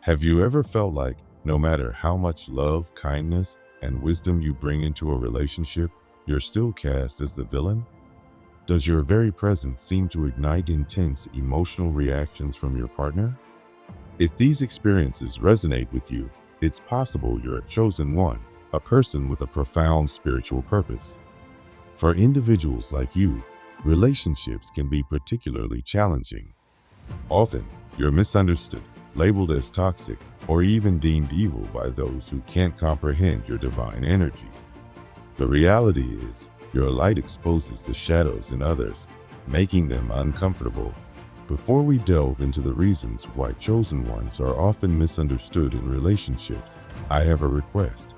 Have you ever felt like no matter how much love, kindness, and wisdom you bring into a relationship, you're still cast as the villain? Does your very presence seem to ignite intense emotional reactions from your partner? If these experiences resonate with you, it's possible you're a chosen one, a person with a profound spiritual purpose. For individuals like you, relationships can be particularly challenging. Often, you're misunderstood, labeled as toxic, or even deemed evil by those who can't comprehend your divine energy. The reality is, your light exposes the shadows in others, making them uncomfortable. Before we delve into the reasons why chosen ones are often misunderstood in relationships, I have a request.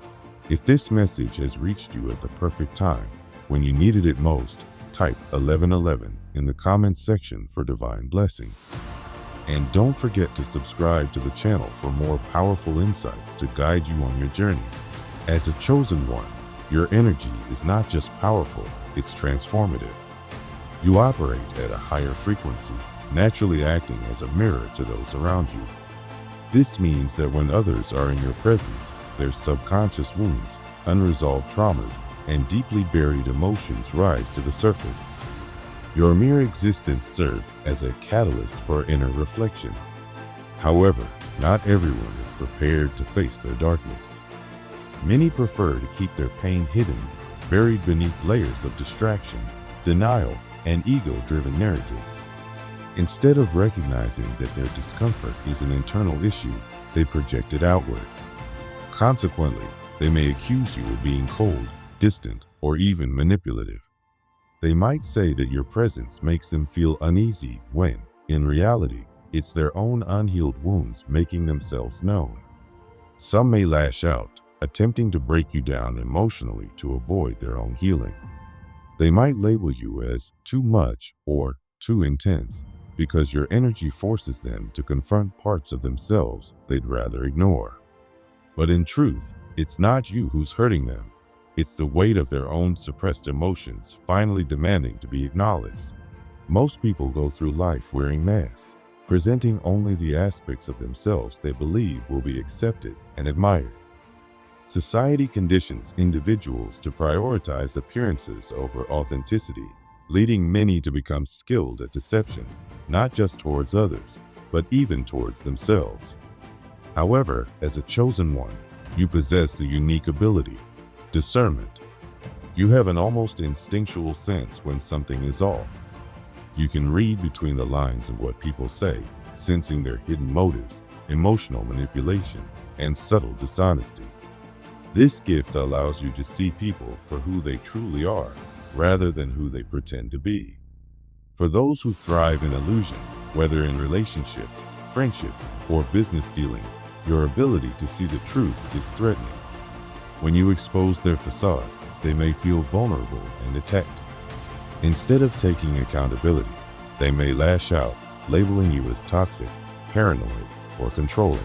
If this message has reached you at the perfect time, when you needed it most, type 1111 in the comments section for divine blessings. And don't forget to subscribe to the channel for more powerful insights to guide you on your journey. As a chosen one, your energy is not just powerful, it's transformative. You operate at a higher frequency, naturally acting as a mirror to those around you. This means that when others are in your presence, their subconscious wounds, unresolved traumas, and deeply buried emotions rise to the surface. Your mere existence serves as a catalyst for inner reflection. However, not everyone is prepared to face their darkness. Many prefer to keep their pain hidden, buried beneath layers of distraction, denial, and ego-driven narratives. Instead of recognizing that their discomfort is an internal issue, they project it outward. Consequently, they may accuse you of being cold, distant, or even manipulative. They might say that your presence makes them feel uneasy when, in reality, it's their own unhealed wounds making themselves known. Some may lash out, attempting to break you down emotionally to avoid their own healing. They might label you as too much or too intense because your energy forces them to confront parts of themselves they'd rather ignore. But in truth, it's not you who's hurting them. It's the weight of their own suppressed emotions finally demanding to be acknowledged. Most people go through life wearing masks, presenting only the aspects of themselves they believe will be accepted and admired. Society conditions individuals to prioritize appearances over authenticity, leading many to become skilled at deception, not just towards others, but even towards themselves. However, as a chosen one, you possess a unique ability: discernment. You have an almost instinctual sense when something is off. You can read between the lines of what people say, sensing their hidden motives, emotional manipulation, and subtle dishonesty. This gift allows you to see people for who they truly are, rather than who they pretend to be. For those who thrive in illusion, whether in relationships, friendships, or business dealings, your ability to see the truth is threatening. When you expose their facade, they may feel vulnerable and attacked. Instead of taking accountability, they may lash out, labeling you as toxic, paranoid, or controlling.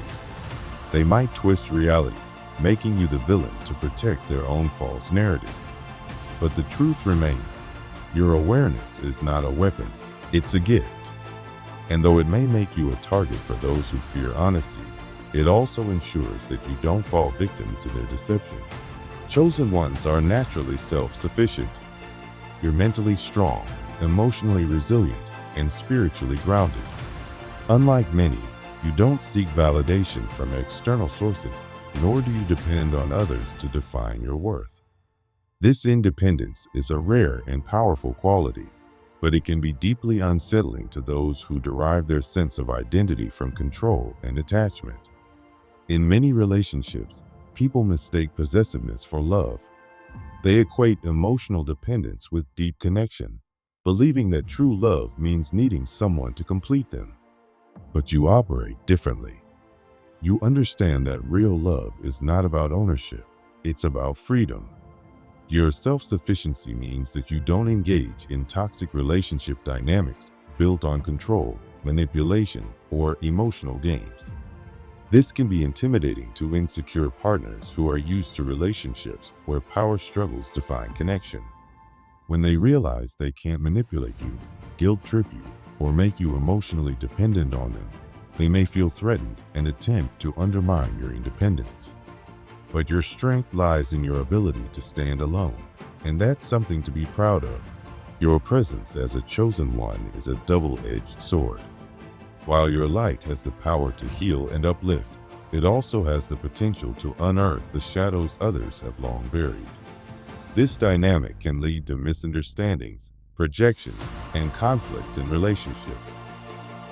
They might twist reality, making you the villain to protect their own false narrative. But the truth remains: your awareness is not a weapon, it's a gift. And though it may make you a target for those who fear honesty, it also ensures that you don't fall victim to their deception. Chosen ones are naturally self-sufficient. You're mentally strong, emotionally resilient, and spiritually grounded. Unlike many, you don't seek validation from external sources, nor do you depend on others to define your worth. This independence is a rare and powerful quality, but it can be deeply unsettling to those who derive their sense of identity from control and attachment. In many relationships, people mistake possessiveness for love. They equate emotional dependence with deep connection, believing that true love means needing someone to complete them. But you operate differently. You understand that real love is not about ownership, it's about freedom. Your self-sufficiency means that you don't engage in toxic relationship dynamics built on control, manipulation, or emotional games. This can be intimidating to insecure partners who are used to relationships where power struggles define connection. When they realize they can't manipulate you, guilt trip you, or make you emotionally dependent on them, They may feel threatened and attempt to undermine your independence. But your strength lies in your ability to stand alone, and that's something to be proud of. Your presence as a chosen one is a double-edged sword. While your light has the power to heal and uplift, it also has the potential to unearth the shadows others have long buried. This dynamic can lead to misunderstandings, projections, and conflicts in relationships.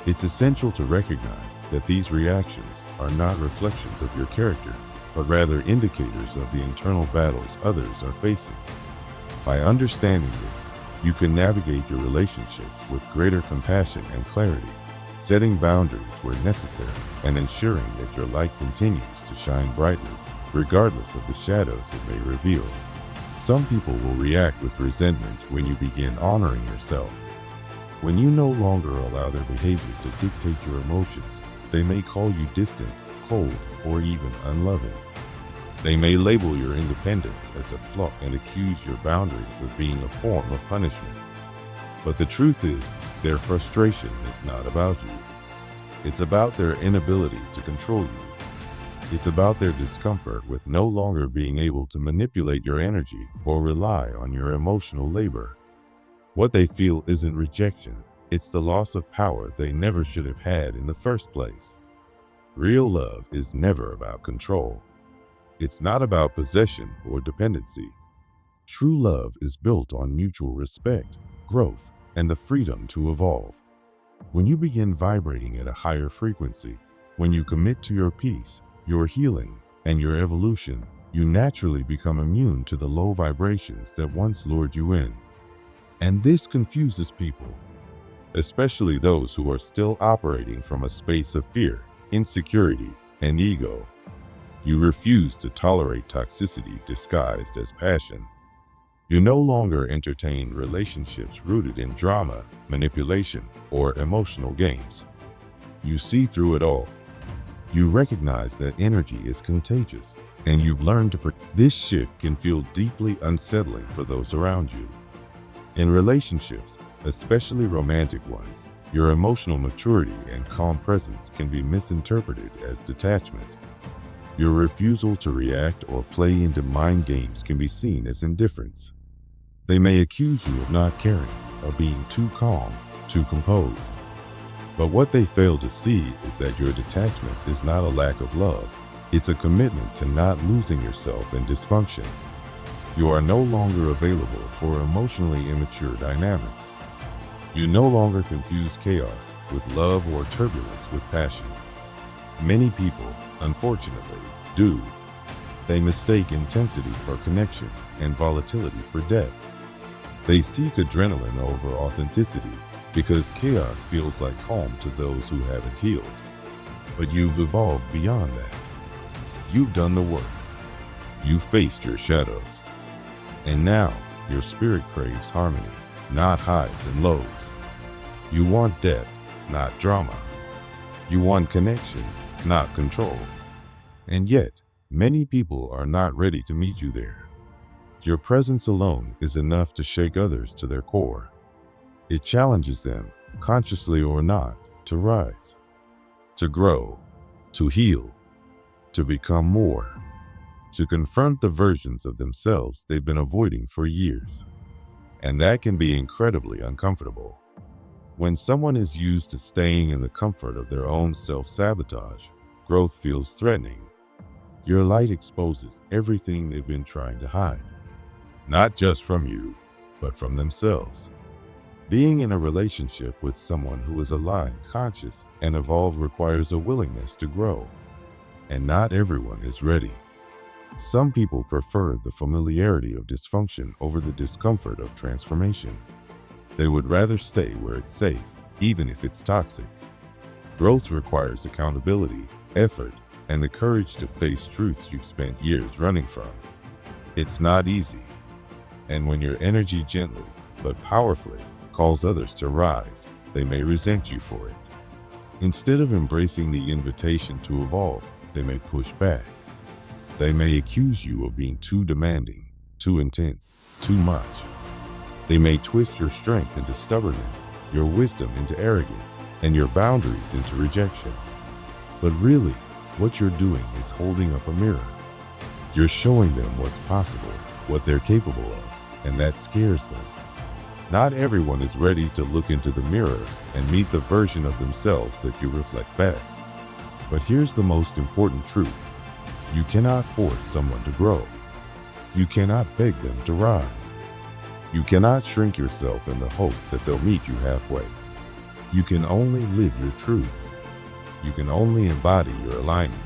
It's essential to recognize that these reactions are not reflections of your character, but rather indicators of the internal battles others are facing. By understanding this, you can navigate your relationships with greater compassion and clarity, setting boundaries where necessary and ensuring that your light continues to shine brightly, regardless of the shadows it may reveal. Some people will react with resentment when you begin honoring yourself. When you no longer allow their behavior to dictate your emotions, they may call you distant, cold, or even unloving. They may label your independence as a flaw and accuse your boundaries of being a form of punishment. But the truth is, their frustration is not about you. It's about their inability to control you. It's about their discomfort with no longer being able to manipulate your energy or rely on your emotional labor. What they feel isn't rejection, it's the loss of power they never should have had in the first place. Real love is never about control. It's not about possession or dependency. True love is built on mutual respect, growth, and the freedom to evolve. When you begin vibrating at a higher frequency, when you commit to your peace, your healing, and your evolution, you naturally become immune to the low vibrations that once lured you in. And this confuses people, especially those who are still operating from a space of fear, insecurity, and ego. You refuse to tolerate toxicity disguised as passion. You no longer entertain relationships rooted in drama, manipulation, or emotional games. You see through it all. You recognize that energy is contagious, and you've learned to this shift can feel deeply unsettling for those around you. In relationships, especially romantic ones, your emotional maturity and calm presence can be misinterpreted as detachment. Your refusal to react or play into mind games can be seen as indifference. They may accuse you of not caring, of being too calm, too composed. But what they fail to see is that your detachment is not a lack of love. It's a commitment to not losing yourself in dysfunction. You are no longer available for emotionally immature dynamics. You no longer confuse chaos with love or turbulence with passion. Many people, unfortunately, do. They mistake intensity for connection and volatility for depth. They seek adrenaline over authenticity because chaos feels like home to those who haven't healed. But you've evolved beyond that. You've done the work. You've faced your shadows. And now your spirit craves harmony, not highs and lows. You want depth, not drama. You want connection, not control. And yet, many people are not ready to meet you there. Your presence alone is enough to shake others to their core. It challenges them, consciously or not, to rise, to grow, to heal, to become more, to confront the versions of themselves they've been avoiding for years. And that can be incredibly uncomfortable. When someone is used to staying in the comfort of their own self-sabotage, growth feels threatening. Your light exposes everything they've been trying to hide, not just from you, but from themselves. Being in a relationship with someone who is alive, conscious, and evolved requires a willingness to grow. And not everyone is ready. Some people prefer the familiarity of dysfunction over the discomfort of transformation. They would rather stay where it's safe, even if it's toxic. Growth requires accountability, effort, and the courage to face truths you've spent years running from. It's not easy. And when your energy gently, but powerfully, calls others to rise, they may resent you for it. Instead of embracing the invitation to evolve, they may push back. They may accuse you of being too demanding, too intense, too much. They may twist your strength into stubbornness, your wisdom into arrogance, and your boundaries into rejection. But really, what you're doing is holding up a mirror. You're showing them what's possible, what they're capable of, and that scares them. Not everyone is ready to look into the mirror and meet the version of themselves that you reflect back. But here's the most important truth. You cannot force someone to grow. You cannot beg them to rise. You cannot shrink yourself in the hope that they'll meet you halfway. You can only live your truth. You can only embody your alignment.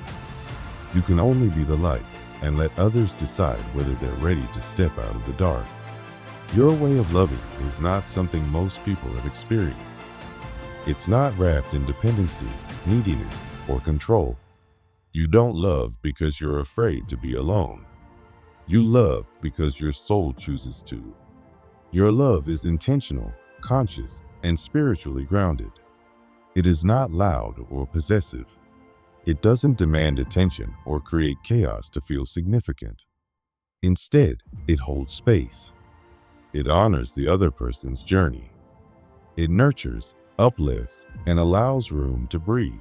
You can only be the light and let others decide whether they're ready to step out of the dark. Your way of loving is not something most people have experienced. It's not wrapped in dependency, neediness, or control. You don't love because you're afraid to be alone. You love because your soul chooses to. Your love is intentional, conscious, and spiritually grounded. It is not loud or possessive. It doesn't demand attention or create chaos to feel significant. Instead, it holds space. It honors the other person's journey. It nurtures, uplifts, and allows room to breathe.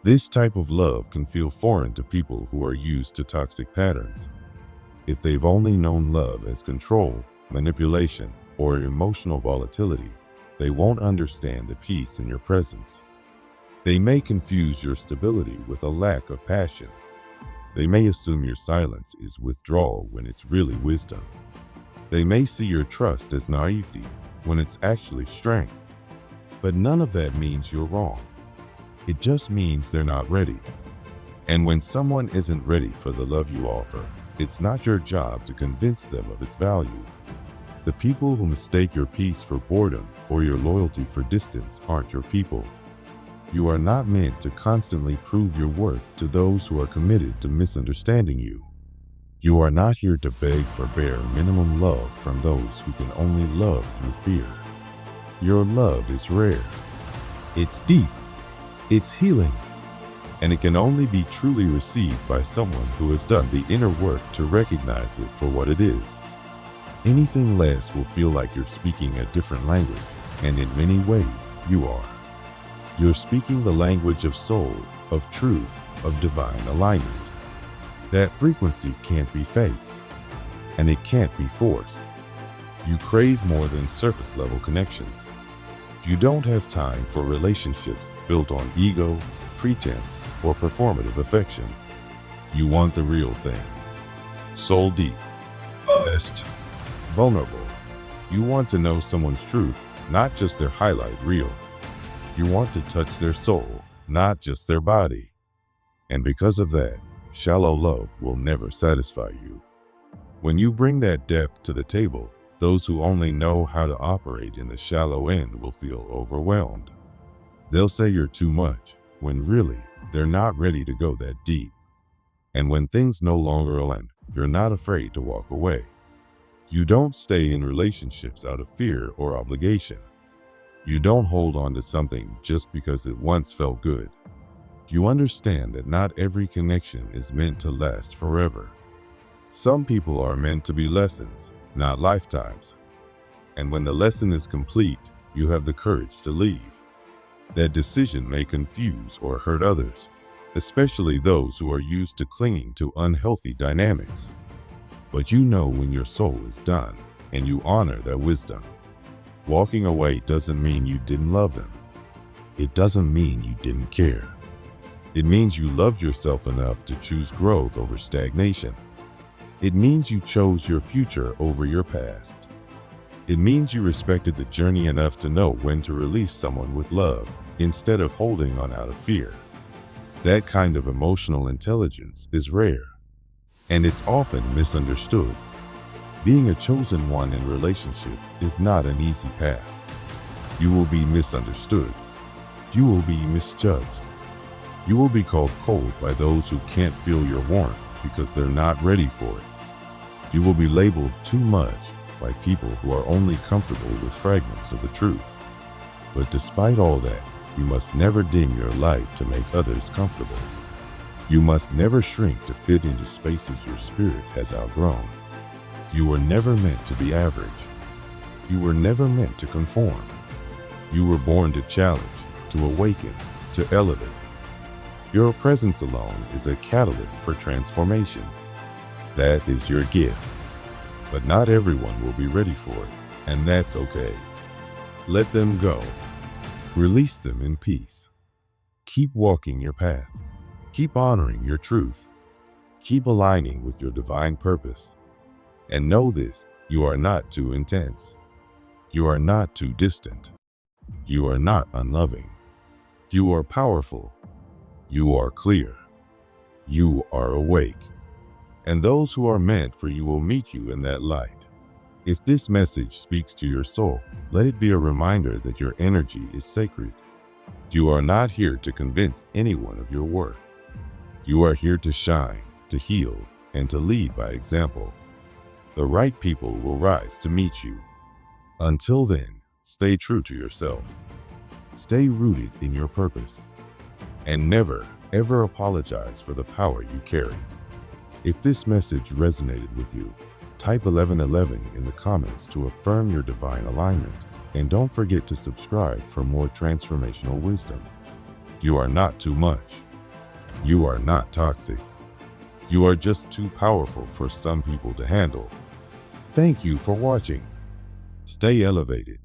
This type of love can feel foreign to people who are used to toxic patterns. If they've only known love as control, manipulation, or emotional volatility, they won't understand the peace in your presence. They may confuse your stability with a lack of passion. They may assume your silence is withdrawal when it's really wisdom. They may see your trust as naivety when it's actually strength. But none of that means you're wrong. It just means they're not ready. And when someone isn't ready for the love you offer, it's not your job to convince them of its value. The people who mistake your peace for boredom or your loyalty for distance aren't your people. You are not meant to constantly prove your worth to those who are committed to misunderstanding you. You are not here to beg for bare minimum love from those who can only love through fear. Your love is rare. It's deep. It's healing. And it can only be truly received by someone who has done the inner work to recognize it for what it is. Anything less will feel like you're speaking a different language, and in many ways, you are. You're speaking the language of soul, of truth, of divine alignment. That frequency can't be faked, and it can't be forced. You crave more than surface-level connections. You don't have time for relationships built on ego, pretense, or performative affection. You want the real thing. Soul deep, honest, vulnerable. You want to know someone's truth, not just their highlight reel. You want to touch their soul, not just their body. And because of that, shallow love will never satisfy you. When you bring that depth to the table, those who only know how to operate in the shallow end will feel overwhelmed. They'll say you're too much, when really, they're not ready to go that deep. And when things no longer align, you're not afraid to walk away. You don't stay in relationships out of fear or obligation. You don't hold on to something just because it once felt good. You understand that not every connection is meant to last forever. Some people are meant to be lessons, not lifetimes. And when the lesson is complete, you have the courage to leave. That decision may confuse or hurt others, especially those who are used to clinging to unhealthy dynamics. But you know when your soul is done, and you honor that wisdom. Walking away doesn't mean you didn't love them. It doesn't mean you didn't care. It means you loved yourself enough to choose growth over stagnation. It means you chose your future over your past. It means you respected the journey enough to know when to release someone with love instead of holding on out of fear. That kind of emotional intelligence is rare, and it's often misunderstood. Being a chosen one in relationships is not an easy path. You will be misunderstood. You will be misjudged. You will be called cold by those who can't feel your warmth because they're not ready for it. You will be labeled too much by people who are only comfortable with fragments of the truth. But despite all that, you must never dim your light to make others comfortable. You must never shrink to fit into spaces your spirit has outgrown. You were never meant to be average. You were never meant to conform. You were born to challenge, to awaken, to elevate. Your presence alone is a catalyst for transformation. That is your gift. But not everyone will be ready for it, and that's okay. Let them go. Release them in peace. Keep walking your path. Keep honoring your truth. Keep aligning with your divine purpose. And know this, you are not too intense. You are not too distant. You are not unloving. You are powerful. You are clear. You are awake. And those who are meant for you will meet you in that light. If this message speaks to your soul, let it be a reminder that your energy is sacred. You are not here to convince anyone of your worth. You are here to shine, to heal, and to lead by example. The right people will rise to meet you. Until then, stay true to yourself. Stay rooted in your purpose. And never, ever apologize for the power you carry. If this message resonated with you, type 1111 in the comments to affirm your divine alignment. And don't forget to subscribe for more transformational wisdom. You are not too much. You are not toxic. You are just too powerful for some people to handle. Thank you for watching. Stay elevated.